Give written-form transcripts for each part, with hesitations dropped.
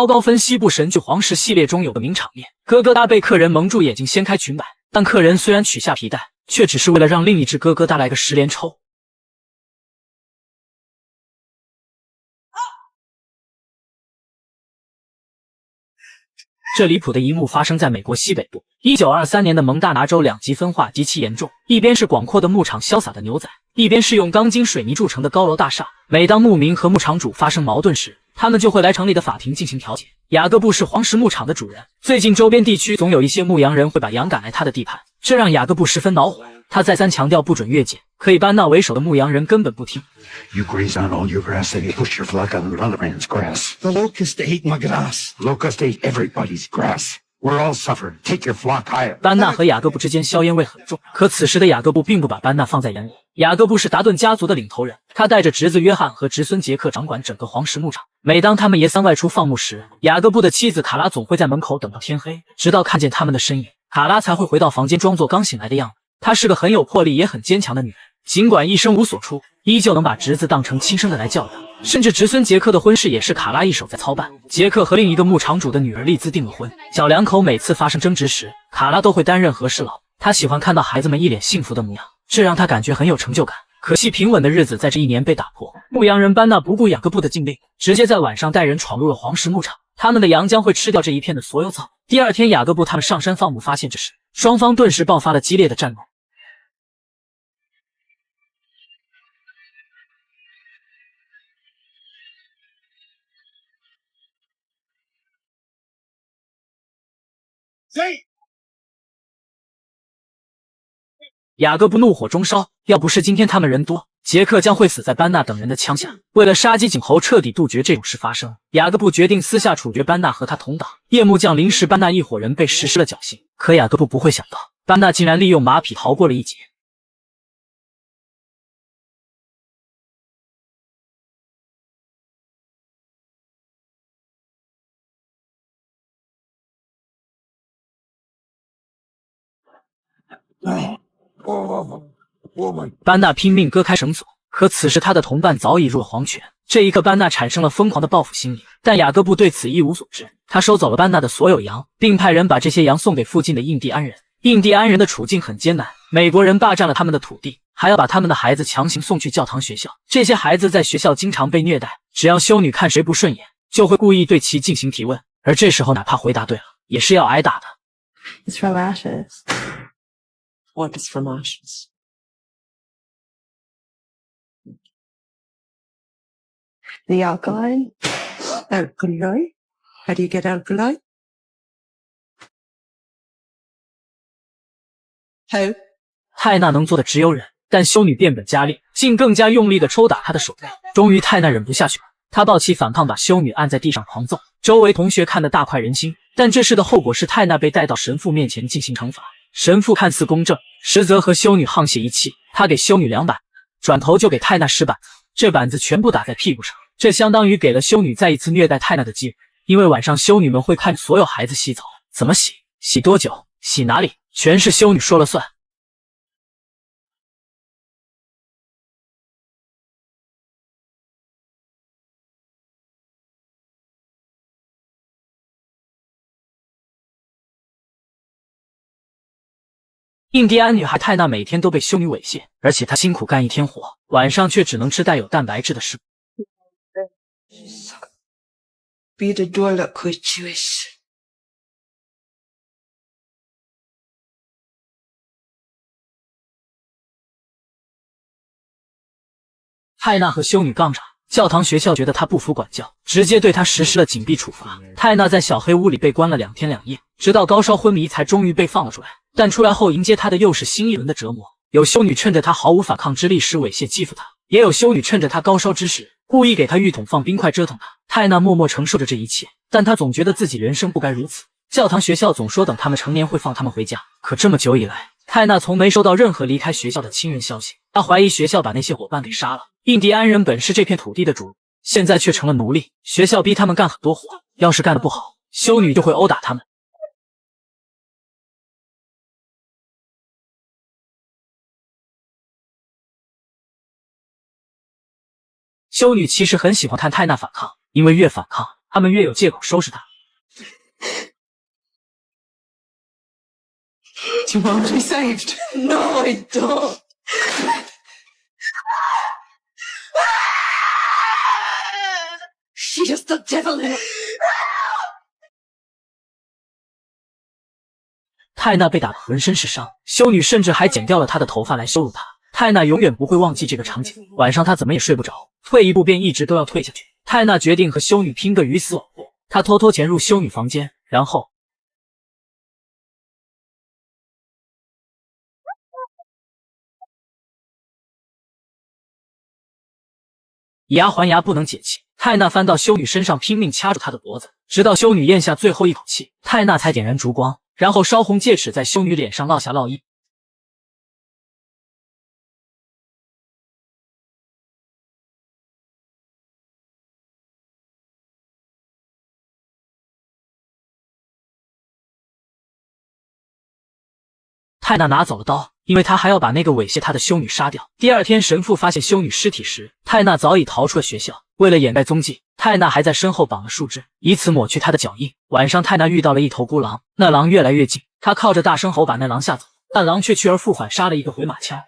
高高分西部神剧黄石系列中有个名场面，咯咯哒被客人蒙住眼睛掀开裙摆，但客人虽然取下皮带，却只是为了让另一只咯咯哒来个10连抽。这离谱的一幕发生在美国西北部。1923年的蒙大拿州两极分化极其严重，一边是广阔的牧场潇洒的牛仔，一边是用钢筋水泥铸成的高楼大厦。每当牧民和牧场主发生矛盾时，他们就会来城里的法庭进行调解。雅各布是黄石牧场的主人，最近周边地区总有一些牧羊人会把羊赶来他的地盘，这让雅各布十分恼火。他再三强调不准越界，可以班纳为首的牧羊人根本不听。You graze on all your grass, then you push your flock on another man's grass. The locust ate my grass. Locust ate everybody's grass. We're all suffering. Take your flock higher. 班纳和雅各布之间硝烟味很重，可此时的雅各布并不把班纳放在眼里。雅各布是达顿家族的领头人，他带着侄子约翰和侄孙杰克掌管整个黄石牧场。每当他们爷仨外出放牧时，雅各布的妻子卡拉总会在门口等到天黑，直到看见他们的身影，卡拉才会回到房间装作刚醒来的样子。她是个很有魄力也很坚强的女人，尽管一生无所出，依旧能把侄子当成亲生的来教养。甚至侄孙杰克的婚事也是卡拉一手在操办。杰克和另一个牧场主的女儿丽兹订了婚，小两口每次发生争执时，卡拉都会担任和事佬。她喜欢看到孩子们一脸幸福的模样，这让她感觉很有成就感。可惜平稳的日子在这一年被打破。牧羊人班纳不顾雅各布的禁令，直接在晚上带人闯入了黄石牧场。他们的羊将会吃掉这一片的所有草。第二天，雅各布他们上山放牧，发现这事，双方顿时爆发了激烈的战斗。雅各布怒火中烧，要不是今天他们人多，杰克将会死在班纳等人的枪下。为了杀鸡儆猴，彻底杜绝这种事发生，雅各布决定私下处决班纳和他同党。夜幕降临时，班纳一伙人被实施了绞刑，可雅各布不会想到，班纳竟然利用马匹逃过了一劫。班纳拼命割开绳索，可此时他的同伴早已入了黄泉。这一刻，班纳产生了疯狂的报复心理，但雅各布对此一无所知。他收走了班纳的所有羊，并派人把这些羊送给附近的印第安人。印第安人的处境很艰难，美国人霸占了他们的土地，还要把他们的孩子强行送去教堂学校。这些孩子在学校经常被虐待，只要修女看谁不顺眼，就会故意对其进行提问，而这时候哪怕回答对了，也是要挨打的。It's from ashes. What is from ashes? The alkaline. Alkali? How do you get alkali? How? 泰纳能做的只有忍，但修女变本加厉，竟更加用力地抽打他的手背。终于泰纳忍不下去了，他抱起反抗，把修女按在地上狂揍。周围同学看得大快人心，但这事的后果是泰纳被带到神父面前进行惩罚。神父看似公正，实则和修女沆瀣一气。他给修女2板，转头就给泰纳10板子，这板子全部打在屁股上。这相当于给了修女再一次虐待泰纳的机会。因为晚上修女们会看所有孩子洗澡，怎么洗，洗多久，洗哪里，全是修女说了算。印第安女孩泰纳每天都被修女猥亵，而且她辛苦干一天活，晚上却只能吃带有蛋白质的食物。Byd y dwyllo coitiwys. 泰纳和修女杠上，教堂学校觉得她不服管教，直接对她实施了紧闭处罚。泰纳在小黑屋里被关了2天2夜，直到高烧昏迷才终于被放了出来。但出来后迎接他的又是新一轮的折磨。有修女趁着他毫无反抗之力时猥亵欺负他，也有修女趁着他高烧之时故意给他浴桶放冰块折腾他。泰纳默默承受着这一切，但他总觉得自己人生不该如此。教堂学校总说等他们成年会放他们回家，可这么久以来，泰纳从没收到任何离开学校的亲人消息。他怀疑学校把那些伙伴给杀了。印第安人本是这片土地的主，现在却成了奴隶。学校逼他们干很多活，要是干得不好，修女就会殴打他们。修女其实很喜欢看泰纳反抗，因为越反抗，他们越有借口收拾他。Do you want to be saved? No, I don't. She has the devil in her. 泰娜被打得浑身是伤，修女甚至还剪掉了她的头发来羞辱她。泰娜永远不会忘记这个场景，晚上她怎么也睡不着，退一步便一直都要退下去。泰娜决定和修女拼个鱼死网破，她偷偷潜入修女房间，然后以牙还牙，不能解气。泰娜翻到修女身上，拼命掐住她的脖子，直到修女咽下最后一口气，泰娜才点燃烛光，然后烧红戒尺在修女脸上烙下烙印。泰娜拿走了刀，因为她还要把那个猥亵她的修女杀掉。第二天，神父发现修女尸体时，泰娜早已逃出了学校。为了掩盖踪迹，泰娜还在身后绑了树枝，以此抹去她的脚印。晚上，泰娜遇到了一头孤狼，那狼越来越近，她靠着大声吼把那狼吓走，但狼却去而复返，杀了一个回马枪。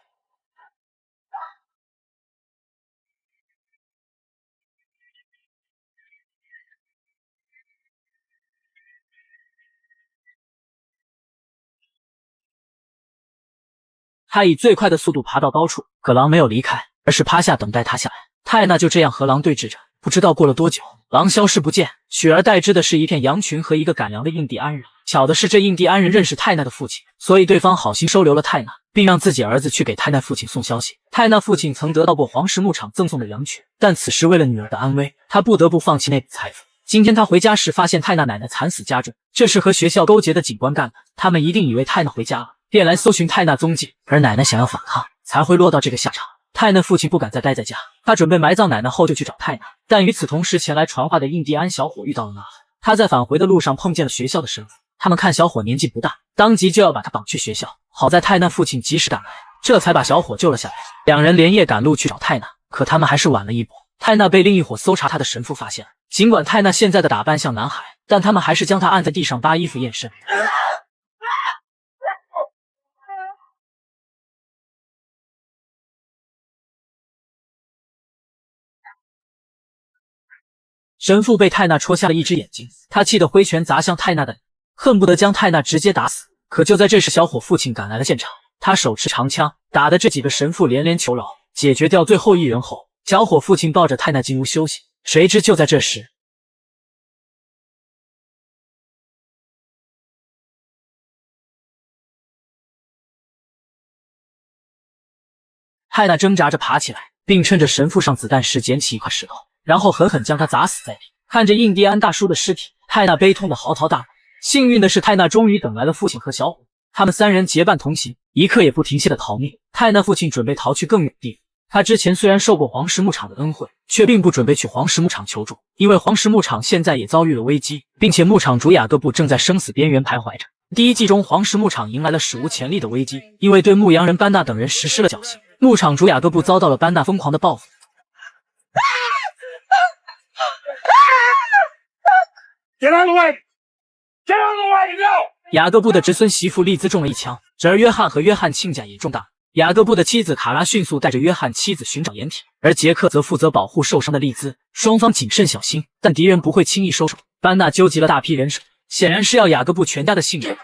他以最快的速度爬到高处，可狼没有离开，而是趴下等待他下来。泰娜就这样和狼对峙着，不知道过了多久，狼消失不见，取而代之的是一片羊群和一个赶粮的印第安人。巧的是，这印第安人认识泰娜的父亲，所以对方好心收留了泰娜，并让自己儿子去给泰娜父亲送消息。泰娜父亲曾得到过黄石牧场赠送的羊群，但此时为了女儿的安危，他不得不放弃那笔财富。今天他回家时，发现泰娜奶奶惨死家中，这是和学校勾结的警官干的。他们一定以为泰娜回家了，便来搜寻泰娜踪迹，而奶奶想要反抗，才会落到这个下场。泰娜父亲不敢再待在家，他准备埋葬奶奶后就去找泰娜。但与此同时，前来传话的印第安小伙遇到了麻烦。他在返回的路上碰见了学校的神父，他们看小伙年纪不大，当即就要把他绑去学校。好在泰娜父亲及时赶来，这才把小伙救了下来。两人连夜赶路去找泰娜，可他们还是晚了一步。泰娜被另一伙搜查她的神父发现了，尽管泰娜现在的打扮像男孩，但他们还是将她按在地上扒衣服验身。神父被泰娜戳瞎了一只眼睛，他气得挥拳砸向泰娜的脸，恨不得将泰娜直接打死。可就在这时，小伙父亲赶来了现场，他手持长枪，打的这几个神父连连求饶。解决掉最后一人后，小伙父亲抱着泰娜进屋休息。谁知就在这时，泰娜挣扎着爬起来，并趁着神父上子弹时捡起一块石头，然后狠狠将他砸死在地。看着印第安大叔的尸体，泰娜悲痛的嚎啕大哭。幸运的是，泰娜终于等来了父亲和小伙，他们三人结伴同行，一刻也不停歇的逃命。泰娜父亲准备逃去更远的地方。他之前虽然受过黄石牧场的恩惠，却并不准备去黄石牧场求助，因为黄石牧场现在也遭遇了危机，并且牧场主雅各布正在生死边缘徘徊着。第一季中，黄石牧场迎来了史无前例的危机，因为对牧羊人班纳等人实施了绞刑，牧场主雅各布遭到了班纳疯狂的报复。Get out of the way! Get out of the way, no! 雅各布的侄孙媳妇利兹中了一枪，侄儿约翰和约翰亲家也中弹。雅各布的妻子卡拉迅速带着约翰妻子寻找掩体，而杰克则负责保护受伤的利兹。双方谨慎小心，但敌人不会轻易收手。班纳纠集了大批人手，显然是要雅各布全家的性命。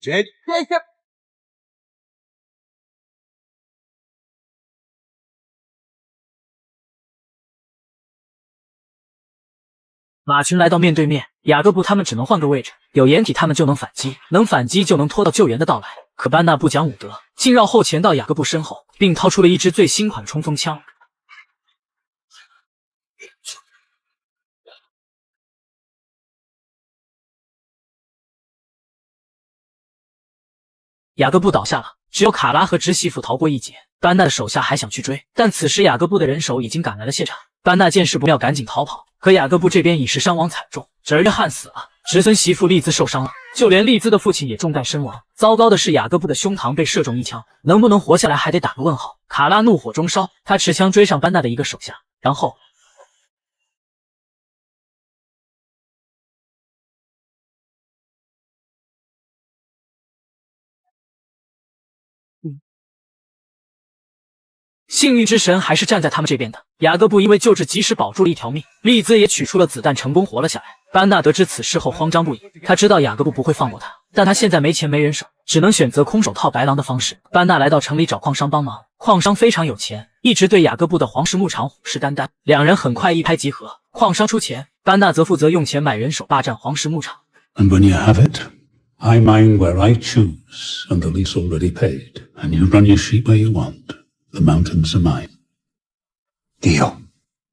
Jacob! 马群来到面对面，雅各布他们只能换个位置，有掩体他们就能反击，能反击就能拖到救援的到来。可班纳不讲武德，竟绕后前到雅各布身后，并掏出了一支最新款冲锋枪。雅各布倒下了，只有卡拉和侄媳妇逃过一劫。班纳的手下还想去追，但此时雅各布的人手已经赶来了现场。班纳见势不妙，赶紧逃跑。可雅各布这边已是伤亡惨重，侄儿约翰死了，侄孙媳妇利兹受伤了。就连丽兹的父亲也中弹身亡。糟糕的是，雅各布的胸膛被射中一枪，能不能活下来还得打个问号。卡拉怒火中烧，他持枪追上班纳的一个手下，然后幸运之神还是站在他们这边的。雅各布因为救治及时保住了一条命，丽兹也取出了子弹，成功活了下来。班纳得知此事后慌张不已，他知道雅各布不会放过他，但他现在没钱没人手，只能选择空手套白狼的方式。班纳来到城里找矿商帮忙，矿商非常有钱，一直对雅各布的黄石牧场虎视眈眈，两人很快一拍即合。矿商出钱，班纳则负责用钱买人手霸占黄石牧场。And when you have it, I mine where I choose, and the lease already paid. And you run your sheep where you want. The mountains are mine. Deal.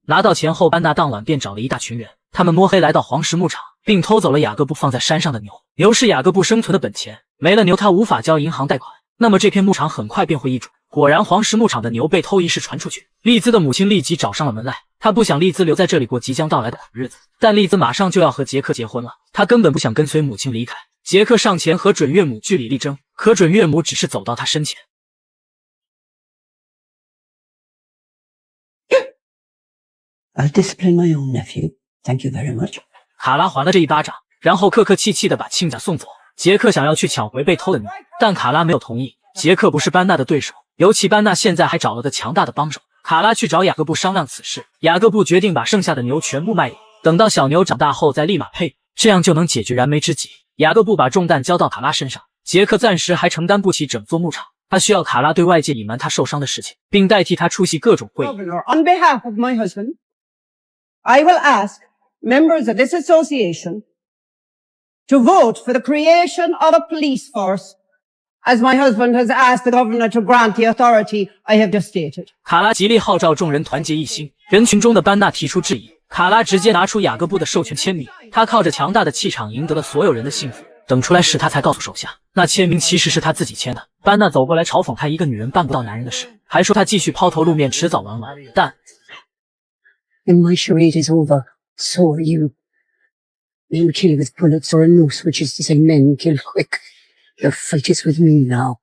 拿到钱后，班纳当晚便找了一大群人，他们摸黑来到黄石牧场，并偷走了雅各布放在山上的牛。牛是雅各布生存的本钱，没了牛他无法交银行贷款，那么这片牧场很快便会易主。果然，黄石牧场的牛被偷一事传出去，丽兹的母亲立即找上了门来。她不想丽兹留在这里过即将到来的苦日子，但丽兹马上就要和杰克结婚了，她根本不想跟随母亲离开。杰克上前和准岳母据理力争，可准岳母只是走到他身前。I'll discipline my own nephew. Thank you very much. 卡拉还了这一巴掌，然后客客气气地把亲家送走。杰克想要去抢回被偷的牛，但卡拉没有同意。杰克不是班纳的对手，尤其班纳现在还找了个强大的帮手。卡拉去找雅各布商量此事，雅各布决定把剩下的牛全部卖掉，等到小牛长大后再立马配，这样就能解决燃眉之急。雅各布把重担交到卡拉身上，杰克暂时还承担不起整座牧场，他需要卡拉对外界隐瞒他受伤的事情，并代替他出席各种会议。 Governor, on behalf of my husband, I will ask members of this association to vote for the creation of a police force, as my husband has asked the governor to grant the authority I have just stated. 卡拉极力号召众人团结一心，人群中的班纳提出质疑，卡拉直接拿出雅各布的授权签名，他靠着强大的气场赢得了所有人的幸福。等出来时，他才告诉手下，那签名其实是他自己签的。班纳走过来嘲讽他一个女人办不到男人的事，还说他继续抛头露面，迟早玩完。但 And my charade is over. So are you. Men kill with bullets or a noose, which is to say men kill quick. Your fight is with me now.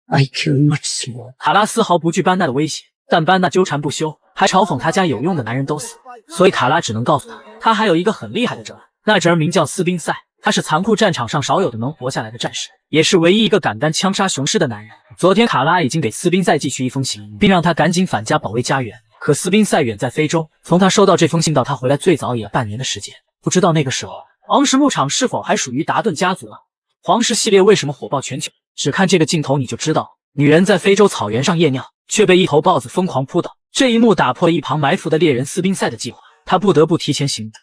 I kill much slower. 卡拉丝毫不惧班纳的威胁，但班纳纠缠不休，还嘲讽他家有用的男人都死，所以卡拉只能告诉他，他还有一个很厉害的侄儿，那侄儿名叫斯宾塞，他是残酷战场上少有的能活下来的战士，也是唯一一个敢担枪杀雄狮的男人。昨天卡拉已经给斯宾塞寄去一封信，并让他赶紧返家保卫家园。可斯宾塞远在非洲，从他收到这封信到他回来最早也半年的时间，不知道那个时候黄石牧场是否还属于达顿家族了。黄石系列为什么火爆全球？只看这个镜头你就知道，女人在非洲草原上夜尿，却被一头豹子疯狂扑倒，这一幕打破了一旁埋伏的猎人斯宾塞的计划，他不得不提前行动。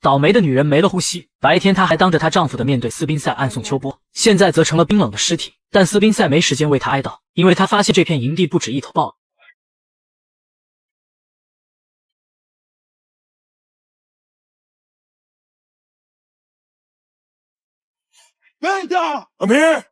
倒霉的女人没了呼吸，白天她还当着她丈夫的面对斯宾塞暗送秋波，现在则成了冰冷的尸体。但斯宾塞没时间为她哀悼，因为他发现这片营地不止一头豹子。Banda! I'm here!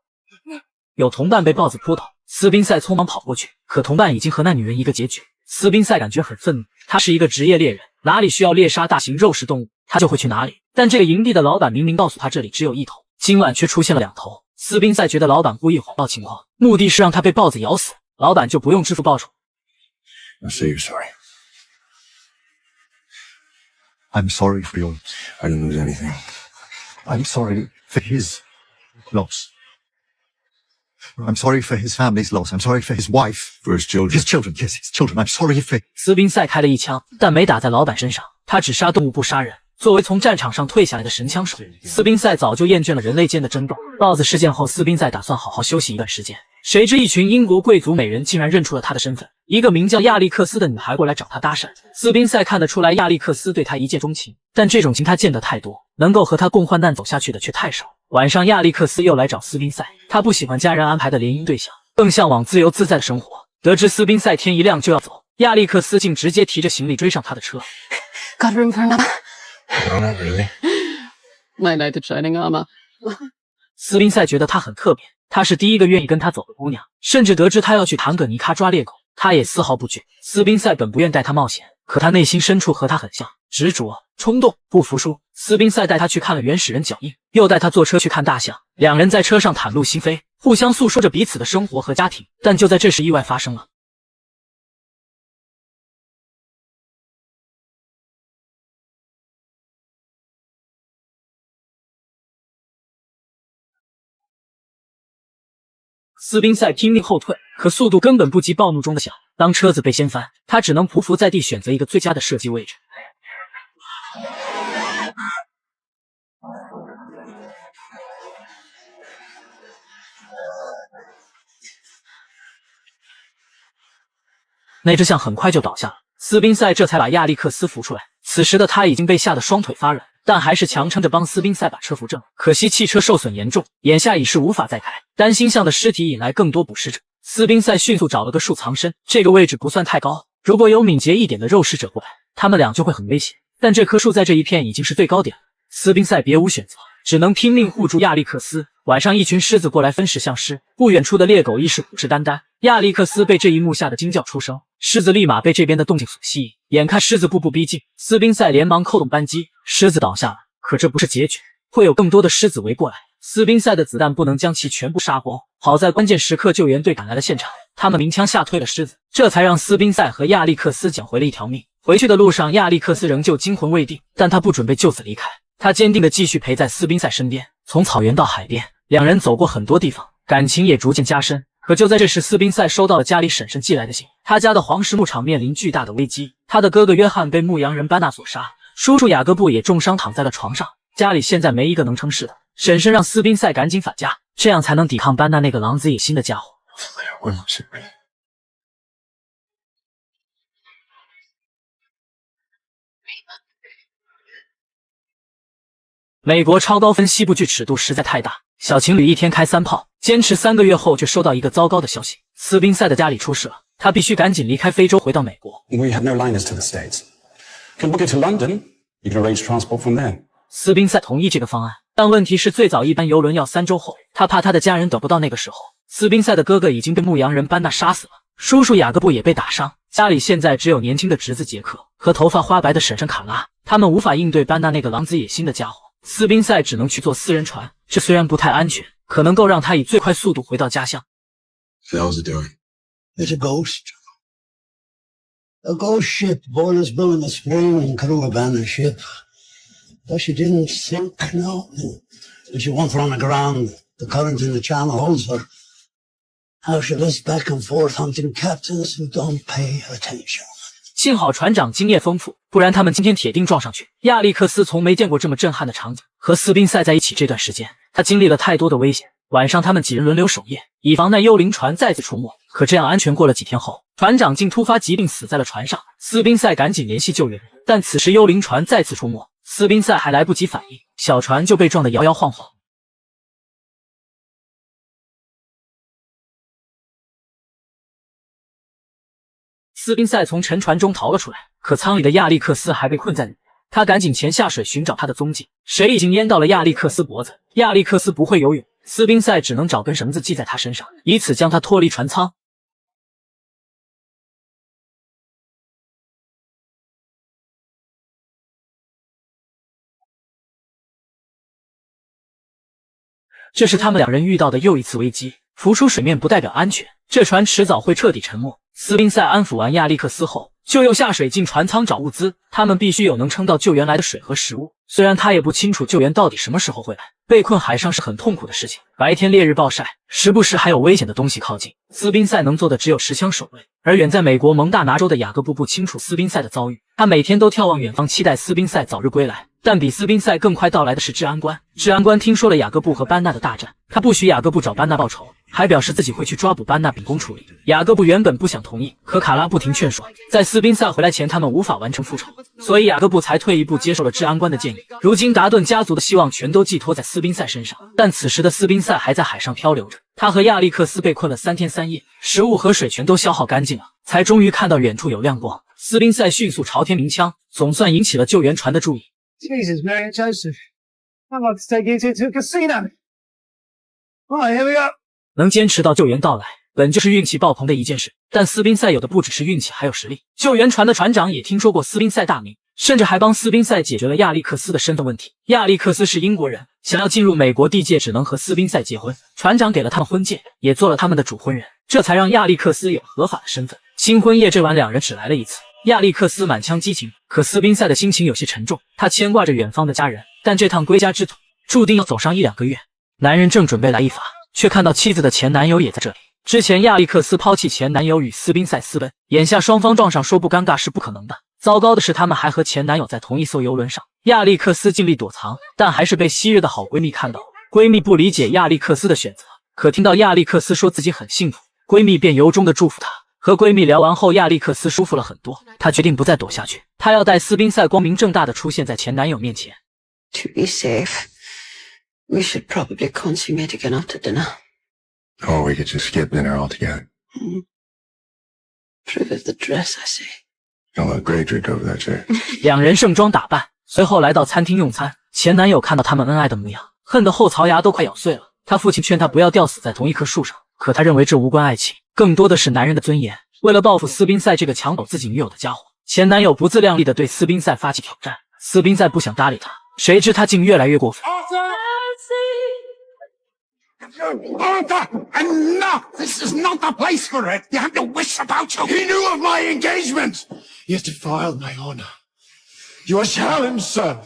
有同伴被豹子扑倒，斯宾塞匆忙跑过去，可同伴已经和那女人一个结局。斯宾塞感觉很愤怒，他是一个职业猎人，哪里需要猎杀大型肉食动物，他就会去哪里。但这个营地的老板明明告诉他这里只有一头，今晚却出现了两头。斯宾塞觉得老板故意谎报情况，目的是让他被豹子咬死，老板就不用支付报酬。 Now say you're sorry. I'm sorry for your... I didn't lose anything. I'm sorry for his loss. I'm sorry for his family's loss. I'm sorry for his wife. For his children. His children, yes, his children. I'm sorry for... 斯宾塞开了一枪，但没打在老板身上。他只杀动物不杀人。作为从战场上退下来的神枪手，斯宾塞早就厌倦了人类间的争斗。豹子事件后，斯宾塞打算好好休息一段时间。谁知一群英国贵族美人竟然认出了他的身份，一个名叫亚历克斯的女孩过来找他搭讪。斯宾塞看得出来亚历克斯对他一见钟情，但这种情他见得太多，能够和他共患难走下去的却太少。晚上亚历克斯又来找斯宾塞，他不喜欢家人安排的联姻对象，更向往自由自在的生活。得知斯宾塞天一亮就要走，亚历克斯竟直接提着行李追上他的车。 Got room for another? No, not really. My knight in shining armor. 斯宾塞觉得他很特别，她是第一个愿意跟他走的姑娘，甚至得知他要去坦葛尼卡抓猎狗，他也丝毫不惧。斯宾塞本不愿带他冒险，可他内心深处和他很像，执着、冲动、不服输。斯宾塞带他去看了原始人脚印，又带他坐车去看大象，两人在车上袒露心扉，互相诉说着彼此的生活和家庭。但就在这时，意外发生了。斯宾塞拼命后退，可速度根本不及暴怒中的小。当车子被掀翻，他只能匍匐在地，选择一个最佳的射击位置。那只象很快就倒下了，斯宾塞这才把亚历克斯扶出来。此时的他已经被吓得双腿发软，但还是强撑着帮斯宾塞把车扶正。可惜汽车受损严重，眼下已是无法再开。担心象的尸体引来更多捕食者，斯宾塞迅速找了个树藏身。这个位置不算太高，如果有敏捷一点的肉食者过来，他们俩就会很危险。但这棵树在这一片已经是最高点了，斯宾塞别无选择，只能拼命护住亚历克斯。晚上一群狮子过来分食象尸，不远处的猎狗亦是虎视眈眈。亚历克斯被这一幕吓得惊叫出声，狮子立马被这边的动静所吸引，眼看狮子步步逼近，斯宾塞连忙扣动扳机，狮子倒下了。可这不是结局，会有更多的狮子围过来，斯宾塞的子弹不能将其全部杀光。好在关键时刻救援队赶来了现场，他们鸣枪吓退了狮子，这才让斯宾塞和亚历克斯捡回了一条命。回去的路上，亚历克斯仍旧惊魂未定，但他不准备就此离开，他坚定地继续陪在斯宾塞身边。从草原到海边，两人走过很多地方，感情也逐渐加深。可就在这时，斯宾塞收到了家里婶婶寄来的信，他家的黄石牧场面临巨大的危机，他的哥哥约翰被牧羊人班纳所杀，叔叔雅各布也重伤躺在了床上，家里现在没一个能成事的。婶婶让斯宾塞赶紧返家，这样才能抵抗班纳那个狼子野心的家伙。美国超高分西部剧尺度实在太大，小情侣一天开3炮，坚持3个月后却收到一个糟糕的消息，斯宾塞的家里出事了，他必须赶紧离开非洲回到美国。 We have no liners to the States. Can book it to London. You can arrange transport from there. 斯宾塞同意这个方案，但问题是最早一班邮轮要3周后，他怕他的家人等不到那个时候。斯宾塞的哥哥已经被牧羊人班纳杀死了，叔叔雅各布也被打伤，家里现在只有年轻的侄子杰克和头发花白的婶婶卡拉，他们无法应对班纳那个狼子野心的家伙。斯宾塞只能去坐私人船，这虽然不太安全，可能够让他以最快速度回到家乡。 So how's it doing? It's a ghost. A ghost ship born as blue in the spring and could have abandoned ship. But she didn't sink, no. And she won't run aground. The current in the channel holds her. How she lives back and forth hunting captains who don't pay attention. 幸好船长经验丰富，不然他们今天铁定撞上去。亚历克斯从没见过这么震撼的场景。和斯宾塞在一起这段时间，他经历了太多的危险。晚上他们几人轮流守夜，以防那幽灵船再次出没。可这样安全过了几天后，船长竟突发疾病死在了船上。斯宾塞赶紧联系救援，但此时幽灵船再次出没，斯宾塞还来不及反应，小船就被撞得摇摇晃晃。斯宾塞从沉船中逃了出来，可舱里的亚历克斯还被困在里面。他赶紧潜下水寻找他的踪迹，水已经淹到了亚历克斯脖子。亚历克斯不会游泳，斯宾塞只能找根绳子系在他身上，以此将他脱离船舱。这是他们两人遇到的又一次危机。浮出水面不代表安全，这船迟早会彻底沉没。斯宾塞安抚完亚历克斯后，就又下水进船舱找物资。他们必须有能撑到救援来的水和食物。虽然他也不清楚救援到底什么时候会来，被困海上是很痛苦的事情。白天烈日暴晒，时不时还有危险的东西靠近。斯宾塞能做的只有持枪守卫。而远在美国蒙大拿州的雅各布不清楚斯宾塞的遭遇，他每天都眺望远方，期待斯宾塞早日归来。但比斯宾塞更快到来的是治安官。治安官听说了雅各布和班纳的大战，他不许雅各布找班纳报仇，还表示自己会去抓捕班纳秉公处理。雅各布原本不想同意，可卡拉不停劝说，在斯宾塞回来前他们无法完成复仇，所以雅各布才退一步接受了治安官的建议。如今达顿家族的希望全都寄托在斯宾塞身上，但此时的斯宾塞还在海上漂流着。他和亚历克斯被困了3天3夜，食物和水全都消耗干净了，才终于看到远处有亮光。斯宾塞迅速朝天鸣枪，总算引起了救援船的注意。 Jesus, Mary and Joseph. I'd like to take you to a casino. Right, here we go. 能坚持到救援到来，本就是运气爆棚的一件事。但斯宾塞有的不只是运气，还有实力。救援船的船长也听说过斯宾塞大名，甚至还帮斯宾塞解决了亚历克斯的身份问题。亚历克斯是英国人，想要进入美国地界只能和斯宾塞结婚。船长给了他们婚戒，也做了他们的主婚人，这才让亚历克斯有合法的身份。新婚夜这晚，两人只来了一次。亚历克斯满腔激情，可斯宾塞的心情有些沉重，他牵挂着远方的家人，但这趟归家之途注定要走上1-2个月。男人正准备来一发，却看到妻子的前男友也在这里。之前亚历克斯抛弃前男友与斯宾塞私奔，眼下双方撞上，说不尴尬是不可能的。糟糕的是，他们还和前男友在同一艘游轮上。亚历克斯尽力躲藏，但还是被昔日的好闺蜜看到了。闺蜜不理解亚历克斯的选择，可听到亚历克斯说自己很幸福，闺蜜便由衷的祝福他。和闺蜜聊完后，亚历克斯舒服了很多，她决定不再躲下去，她要带斯宾塞光明正大的出现在前男友面前。To be safe, we should probably consummate again after dinner. Or we could just skip dinner altogether. Prove of the dress, I say. I'll let Gray drink over that chair. 两人盛装打扮，随后来到餐厅用餐。前男友看到他们恩爱的模样，恨得后槽牙都快咬碎了。他父亲劝他不要吊死在同一棵树上，可他认为这无关爱情，更多的是男人的尊严。为了报复斯宾塞这个抢走自己女友的家伙，前男友不自量力地对斯宾塞发起挑战。斯宾塞不想搭理他，谁知他竟越来越过分。Arthur, enough! This is not the place for it. You have to wish about you. He knew of my engagement. He has defiled my honor. You shall him, sir.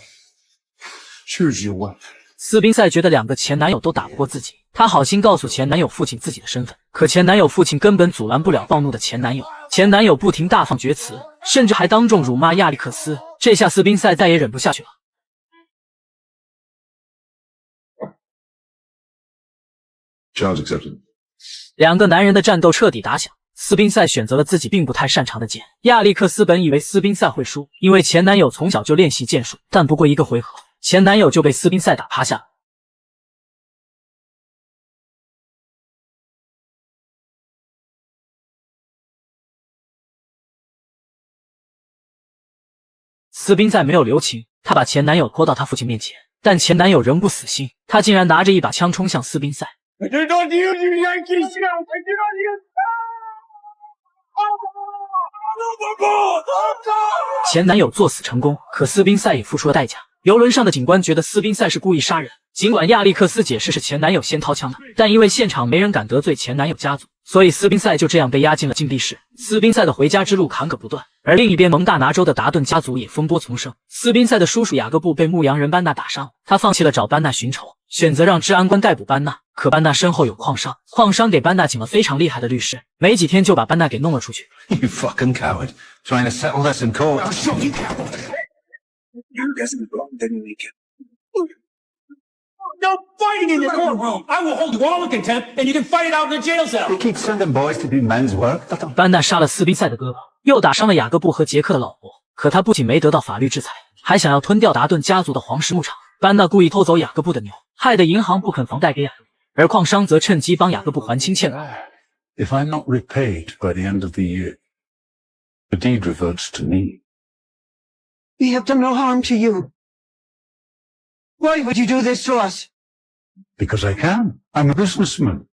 Choose your weapon. 斯宾塞觉得2个前男友都打不过自己，他好心告诉前男友父亲自己的身份，可前男友父亲根本阻拦不了暴怒的前男友。前男友不停大放厥词，甚至还当众辱骂亚历克斯。这下斯宾塞再也忍不下去了。Charge accepted. 2个男人的战斗彻底打响，斯宾塞选择了自己并不太擅长的剑。亚历克斯本以为斯宾塞会输，因为前男友从小就练习剑术，但不过1个回合，前男友就被斯宾塞打趴下了。斯宾塞没有留情，他把前男友拖到他父亲面前，但前男友仍不死心，他竟然拿着一把枪冲向斯宾塞。I do not use you, Yankee Scout. I do not use. 前男友作死成功，可斯宾塞也付出了代价。游轮上的警官觉得斯宾塞是故意杀人，尽管亚历克斯解释是前男友先掏枪的，但因为现场没人敢得罪前男友家族，所以斯宾塞就这样被押进了禁闭室。斯宾塞的回家之路坎坷不断，而另一边蒙大拿州的达顿家族也风波丛生。斯宾塞的叔叔雅各布被牧羊人班纳打伤，他放弃了找班纳寻仇，选择让治安官逮捕班纳。可班纳身后有矿伤，矿伤给班纳请了非常厉害的律师，没几天就把班纳给弄了出去。You fucking coward. Trying to settle this in court. I'll show you, coward. You doesn't belong to me. No fighting in the courtroom. I will hold you all in contempt, and you can fight it out in the jail cell. You keep sending boys to do men's work. 班纳杀了斯宾塞的哥哥，又打伤了雅各布和杰克的老婆。可他不仅没得到法律制裁，还想要吞掉达顿家族的黄石牧场。班纳故意偷走雅各布的牛，害得银行不肯房贷给雅各布，而矿商则趁机帮雅各布还清欠款。If I'm not repaid by the end of the year, the deed reverts to me. We have done no harm to you. Why would you do this to us? Because I can. I'm a businessman.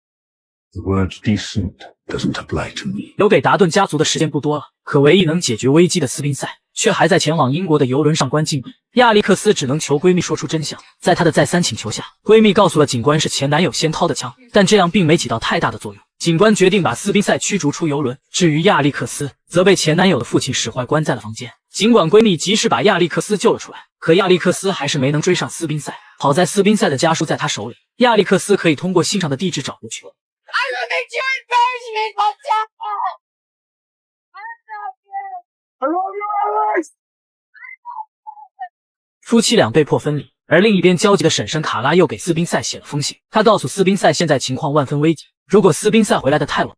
The word decent doesn't apply to me. 留给达顿家族的时间不多了，可唯一能解决危机的斯宾塞却还在前往英国的游轮上关禁闭。亚历克斯只能求闺蜜说出真相，在她的再三请求下，闺蜜告诉了警官是前男友先掏的枪，但这样并没起到太大的作用。警官决定把斯宾塞驱逐出游轮，至于亚历克斯，则被前男友的父亲使坏关在了房间。尽管闺蜜及时把亚历克斯救了出来，可亚历克斯还是没能追上斯宾塞。好在斯宾塞的家书在他手里，亚历克斯可以通过信上的地址找过去。I will make you embarrassment, my devil! I love you! 夫妻俩被迫分离，而另一边焦急的婶婶卡拉又给斯宾塞写了封信，她告诉斯宾塞现在情况万分危急，如果斯宾塞回来的太晚，